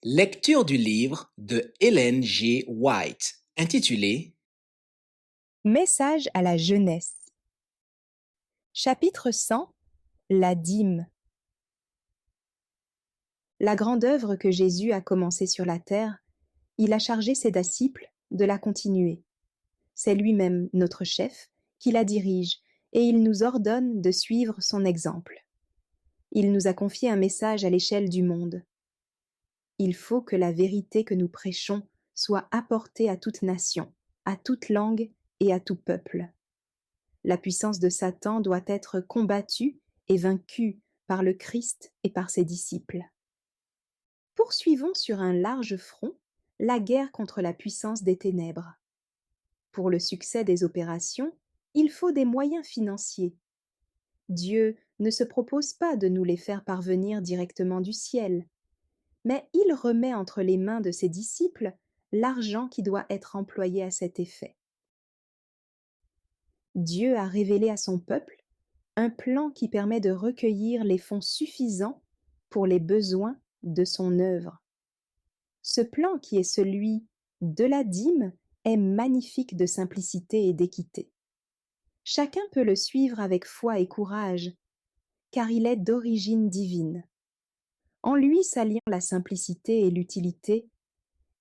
Lecture du livre de Ellen G. White intitulé Message à la jeunesse. Chapitre 100. La dîme. La grande œuvre que Jésus a commencée sur la terre, il a chargé ses disciples de la continuer. C'est lui-même notre chef qui la dirige et il nous ordonne de suivre son exemple. Il nous a confié un message à l'échelle du monde. Il faut que la vérité que nous prêchons soit apportée à toute nation, à toute langue et à tout peuple. La puissance de Satan doit être combattue et vaincue par le Christ et par ses disciples. Poursuivons sur un large front la guerre contre la puissance des ténèbres. Pour le succès des opérations, il faut des moyens financiers. Dieu ne se propose pas de nous les faire parvenir directement du ciel, mais il remet entre les mains de ses disciples l'argent qui doit être employé à cet effet. Dieu a révélé à son peuple un plan qui permet de recueillir les fonds suffisants pour les besoins de son œuvre. Ce plan qui est celui de la dîme est magnifique de simplicité et d'équité. Chacun peut le suivre avec foi et courage, car il est d'origine divine. En lui s'allient la simplicité et l'utilité,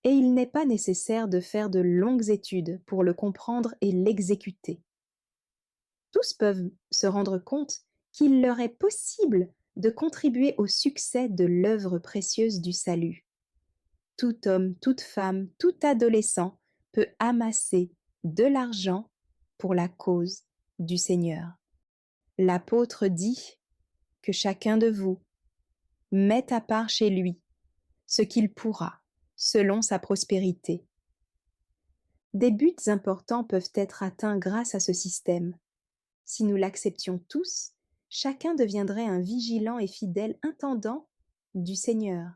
et il n'est pas nécessaire de faire de longues études pour le comprendre et l'exécuter. Tous peuvent se rendre compte qu'il leur est possible de contribuer au succès de l'œuvre précieuse du salut. Tout homme, toute femme, tout adolescent peut amasser de l'argent pour la cause du Seigneur. L'apôtre dit que chacun de vous mette à part chez lui ce qu'il pourra, selon sa prospérité. Des buts importants peuvent être atteints grâce à ce système. Si nous l'acceptions tous, chacun deviendrait un vigilant et fidèle intendant du Seigneur,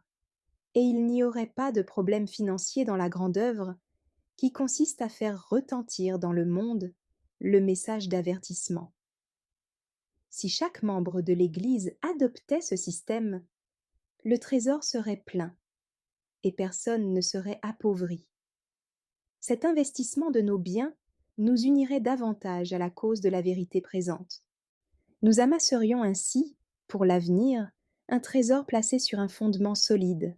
et il n'y aurait pas de problème financier dans la grande œuvre qui consiste à faire retentir dans le monde le message d'avertissement. Si chaque membre de l'Église adoptait ce système, le trésor serait plein et personne ne serait appauvri. Cet investissement de nos biens nous unirait davantage à la cause de la vérité présente. Nous amasserions ainsi, pour l'avenir, un trésor placé sur un fondement solide,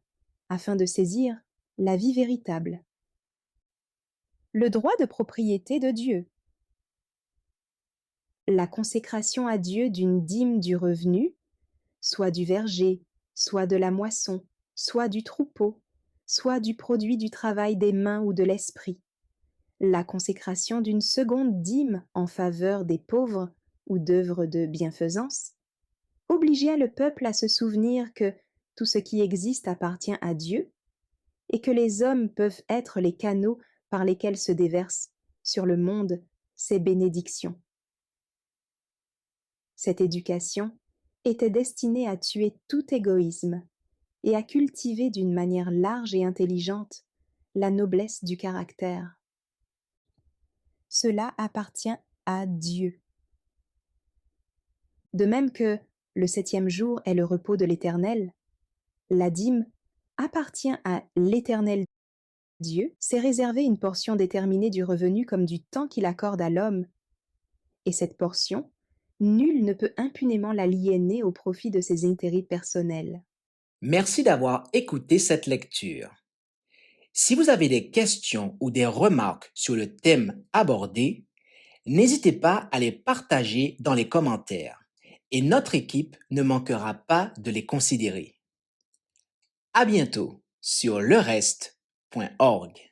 afin de saisir la vie véritable. Le droit de propriété de Dieu. La consécration à Dieu d'une dîme du revenu, soit du verger, soit de la moisson, soit du troupeau, soit du produit du travail des mains ou de l'esprit. La consécration d'une seconde dîme en faveur des pauvres ou d'œuvres de bienfaisance obligeait le peuple à se souvenir que tout ce qui existe appartient à Dieu et que les hommes peuvent être les canaux par lesquels se déversent sur le monde ses bénédictions. Cette éducation était destinée à tuer tout égoïsme et à cultiver d'une manière large et intelligente la noblesse du caractère. Cela appartient à Dieu. De même que le 7e jour est le repos de l'Éternel, la dîme appartient à l'Éternel Dieu, s'est réservé une portion déterminée du revenu comme du temps qu'il accorde à l'homme. Et cette portion, nul ne peut impunément l'aliéner au profit de ses intérêts personnels. Merci d'avoir écouté cette lecture. Si vous avez des questions ou des remarques sur le thème abordé, n'hésitez pas à les partager dans les commentaires et notre équipe ne manquera pas de les considérer. À bientôt sur lereste.org.